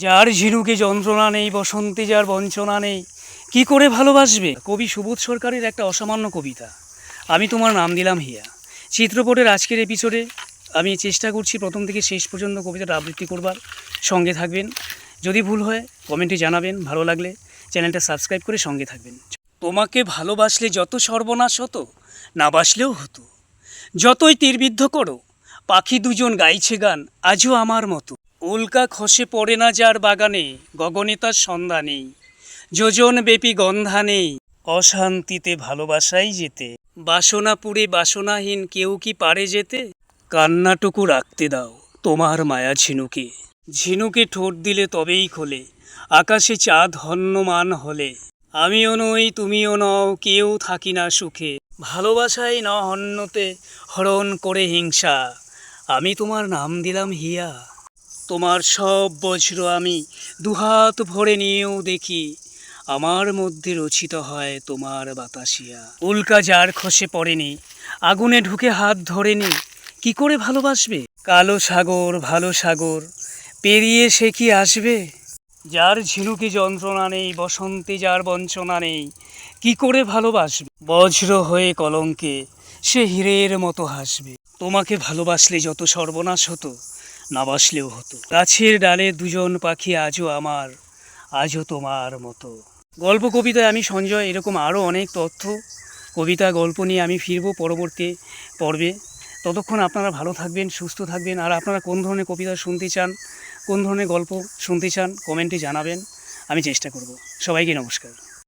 যার ঝিনুকে যন্ত্রণা নেই, বসন্তে যার বঞ্চনা নেই, কি করে ভালোবাসবে? কবি সুবোধ সরকারের একটা অসামান্য কবিতা, আমি তোমার নাম দিলাম হিয়া। চিত্রপটের আজকের এপিসোডে আমি চেষ্টা করছি প্রথম থেকে শেষ পর্যন্ত কবিতাটা আবৃত্তি করবার, সঙ্গে থাকবেন। যদি ভুল হয় কমেন্টে জানাবেন, ভালো লাগলে চ্যানেলটা সাবস্ক্রাইব করে সঙ্গে থাকবেন। তোমাকে ভালোবাসলে যত সর্বনাশ হতো, না বাসলেও হতো। যতই তীরবিদ্ধ করো, পাখি দুজন গাইছে গান আজও আমার মতো। উল্কা খসে পড়ে না যার বাগানে, গগনে তার সন্ধ্যা নেই, যোজন ব্যাপী গন্ধা নেই। অশান্তিতে ভালোবাসাই যেতে, বাসনা পুড়ে বাসনাহীন কেউ কি পারে যেতে? কান্নাটুকু রাখতে দাও তোমার মায়া ঝিনুকে, ঝিনুকে ঠোঁট দিলে তবেই খোলে আকাশে চাঁদ হন্যমান হলে। আমিও নই তুমিও নও, কেউ থাকি না সুখে, ভালোবাসাই ন হন্যতে হরণ করে হিংসা। আমি তোমার নাম দিলাম হিয়া। তোমার সব বজ্র আমি দুহাত ভরে নিয়েও দেখি, আমার মধ্যে রচিত হয় তোমার বাতাসিয়া। উল্কা যার খসে পড়েনি, আগুনে ঢুকে হাত ধরেনি, কি করে ভালোবাসবে? কালো সাগর ভালো সাগর পেরিয়ে সে কি আসবে? যার ঝিনুকে যন্ত্রণা নেই, বসন্তে যার বঞ্চনা নেই, কি করে ভালোবাসবে? বজ্র হয়ে কলঙ্কে সে হীরের মতো হাসবে। তোমাকে ভালোবাসলে যত সর্বনাশ হতো, না বাসলেও হতো। গাছের ডালে দুজন পাখি আজও আমার, আজও তোমার মতো। গল্প কবিতায় আমি সঞ্জয়, এরকম আরও অনেক তথ্য, কবিতা, গল্প নিয়ে আমি ফিরবো পরবর্তী পর্বে। ততক্ষণ আপনারা ভালো থাকবেন, সুস্থ থাকবেন। আর আপনারা কোন ধরনের কবিতা শুনতে চান, কোন ধরনের গল্প শুনতে চান কমেন্টে জানাবেন, আমি চেষ্টা করব। সবাইকে নমস্কার।